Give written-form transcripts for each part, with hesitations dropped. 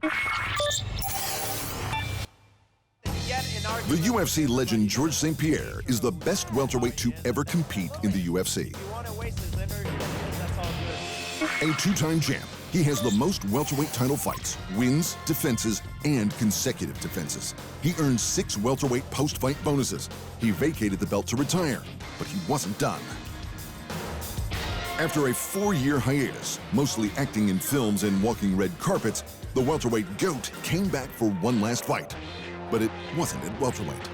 The UFC legend Georges St-Pierre is the best welterweight to ever compete in the UFC. A two-time champ, he has the most welterweight title fights, wins, defenses, and consecutive defenses. He earned 6 welterweight post-fight bonuses. He vacated the belt to retire, but he wasn't done. After a 4-year hiatus, mostly acting in films and walking red carpets, the welterweight GOAT came back for one last fight. But it wasn't at welterweight.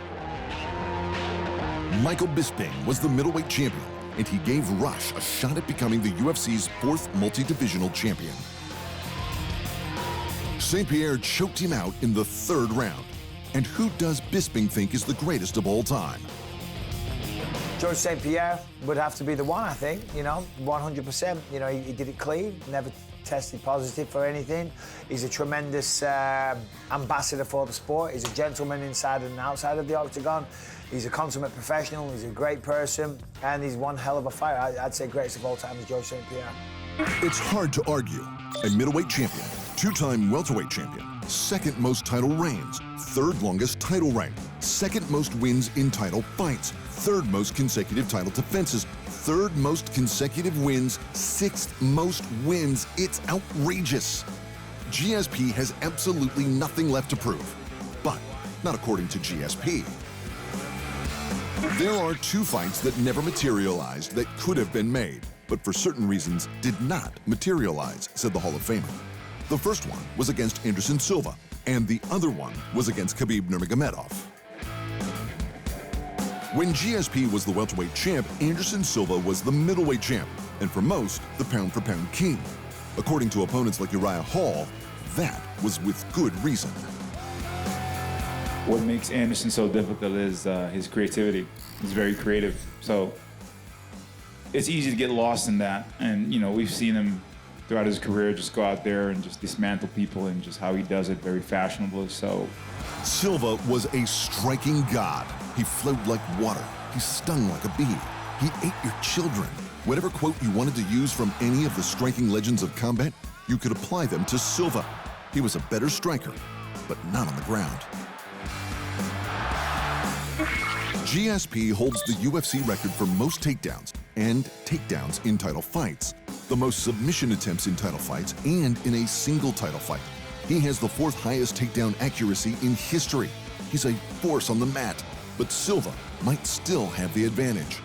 Michael Bisping was the middleweight champion, and he gave Rush a shot at becoming the UFC's 4th multi-divisional champion. St-Pierre choked him out in the 3rd round. And who does Bisping think is the greatest of all time? Georges St-Pierre would have to be the one, I think, 100%. He did it clean, never tested positive for anything. He's a tremendous ambassador for the sport. He's a gentleman inside and outside of the octagon. He's a consummate professional, he's a great person, and he's one hell of a fighter. I'd say greatest of all time is Georges St-Pierre. It's hard to argue. A middleweight champion, 2-time welterweight champion, 2nd most title reigns, 3rd longest title reign, 2nd most wins in title fights, 3rd most consecutive title defenses, 3rd most consecutive wins, 6th most wins. It's outrageous. GSP has absolutely nothing left to prove. But not according to GSP. There are 2 fights that never materialized that could have been made, but for certain reasons did not materialize, said the Hall of Famer. The first one was against Anderson Silva, and the other one was against Khabib Nurmagomedov. When GSP was the welterweight champ, Anderson Silva was the middleweight champ, and for most, the pound-for-pound king. According to opponents like Uriah Hall, that was with good reason. What makes Anderson so difficult is his creativity. He's very creative, so it's easy to get lost in that. And, we've seen him throughout his career just go out there and just dismantle people, and just how he does it very fashionably, so. Silva was a striking god. He flowed like water. He stung like a bee. He ate your children. Whatever quote you wanted to use from any of the striking legends of combat, you could apply them to Silva. He was a better striker, but not on the ground. GSP holds the UFC record for most takedowns and takedowns in title fights, the most submission attempts in title fights, and in a single title fight. He has the 4th highest takedown accuracy in history. He's a force on the mat, but Silva might still have the advantage.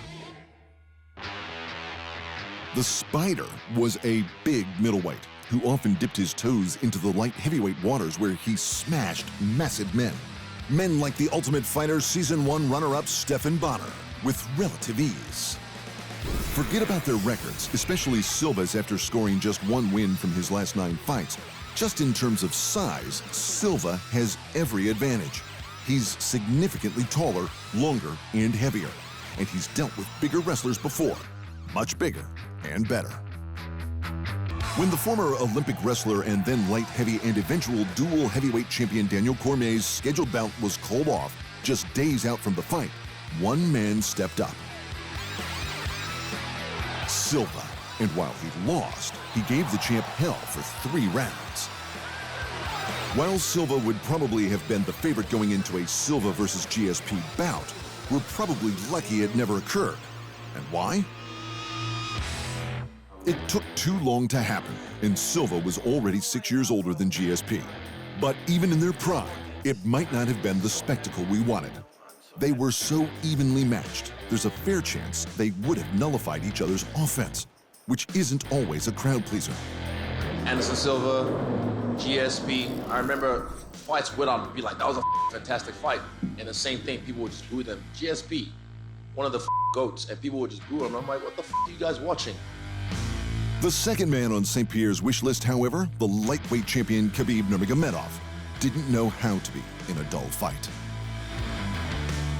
The Spider was a big middleweight who often dipped his toes into the light heavyweight waters where he smashed massive men. Men like the Ultimate Fighter Season 1 runner-up Stephan Bonnar with relative ease. Forget about their records, especially Silva's after scoring just 1 win from his last 9 fights. Just in terms of size, Silva has every advantage. He's significantly taller, longer, and heavier. And he's dealt with bigger wrestlers before. Much bigger and better. When the former Olympic wrestler and then light heavy and eventual dual heavyweight champion Daniel Cormier's scheduled bout was called off just days out from the fight, one man stepped up. Silva. And while he lost, he gave the champ hell for 3 rounds. While Silva would probably have been the favorite going into a Silva versus GSP bout, we're probably lucky it never occurred. And why? It took too long to happen, and Silva was already 6 years older than GSP. But even in their prime, it might not have been the spectacle we wanted. They were so evenly matched, there's a fair chance they would have nullified each other's offense, which isn't always a crowd pleaser. Anderson Silva, GSP. I remember fights went on to be like, that was a fantastic fight. And the same thing, people would just boo them. GSP, one of the GOATs, and people would just boo him. I'm like, what the are you guys watching? The second man on St-Pierre's wish list, however, the lightweight champion Khabib Nurmagomedov, didn't know how to be in a dull fight.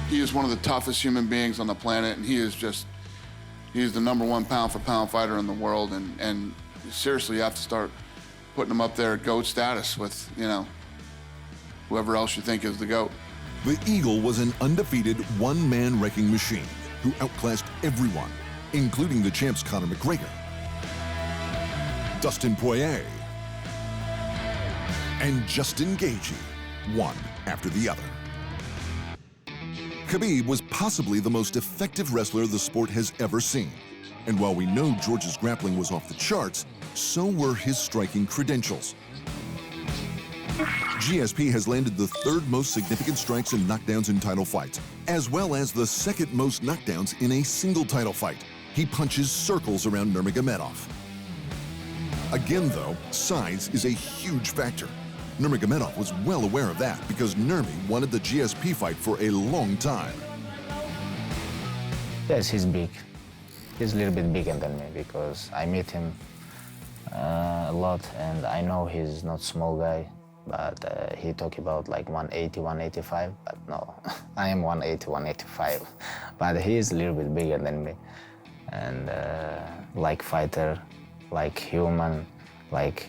He is one of the toughest human beings on the planet, and he's the #1 pound-for-pound fighter in the world, and seriously, you have to start putting him up there at GOAT status with, whoever else you think is the GOAT. The Eagle was an undefeated one-man wrecking machine who outclassed everyone, including the champ's Conor McGregor, Dustin Poirier, and Justin Gaethje, one after the other. Khabib was possibly the most effective wrestler the sport has ever seen. And while we know George's grappling was off the charts, so were his striking credentials. GSP has landed the third most significant strikes and knockdowns in title fights, as well as the second most knockdowns in a single title fight. He punches circles around Nurmagomedov. Again, though, size is a huge factor. Nurmagomedov was well aware of that because Nurmi wanted the GSP fight for a long time. Yes, he's big. He's a little bit bigger than me because I meet him a lot and I know he's not small guy, but he talk about like 180, 185, but no, I am 180, 185, but he is a little bit bigger than me. And like fighter, like human, like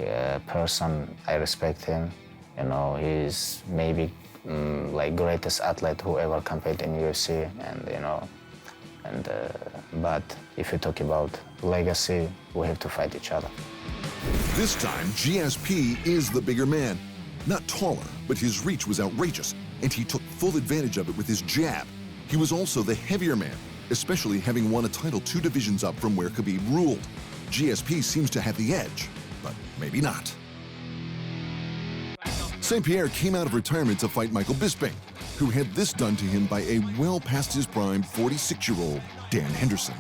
person, I respect him. You know, he's maybe like greatest athlete who ever competed in UFC, and you know, and but if you talk about legacy, we have to fight each other. This time, GSP is the bigger man. Not taller, but his reach was outrageous, and he took full advantage of it with his jab. He was also the heavier man, especially having won a title 2 divisions up from where Khabib ruled. GSP seems to have the edge, but maybe not. St-Pierre came out of retirement to fight Michael Bisping, who had this done to him by a well-past-his-prime 46-year-old Dan Henderson.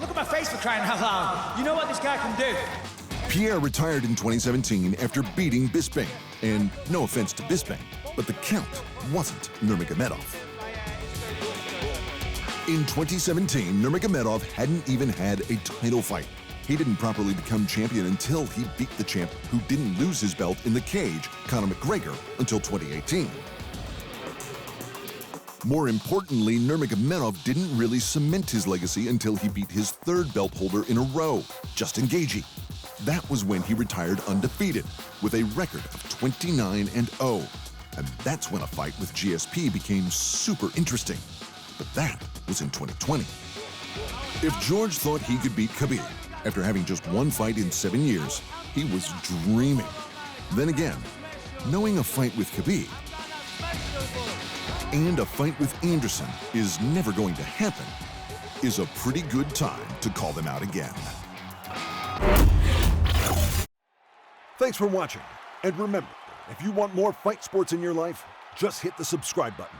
Look at my face, for crying out loud. You know what this guy can do. Pierre retired in 2017 after beating Bisping. And no offense to Bisping, but the count wasn't Nurmagomedov. In 2017, Nurmagomedov hadn't even had a title fight. He didn't properly become champion until he beat the champ who didn't lose his belt in the cage, Conor McGregor, until 2018. More importantly, Nurmagomedov didn't really cement his legacy until he beat his third belt holder in a row, Justin Gaethje. That was when he retired undefeated, with a record of 29-0. And that's when a fight with GSP became super interesting. But that was in 2020. If George thought he could beat Khabib, after having just one fight in 7 years, he was dreaming. Then again, knowing a fight with Khabib and a fight with Anderson is never going to happen is a pretty good time to call them out again. Thanks for watching. And remember, if you want more fight sports in your life, just hit the subscribe button.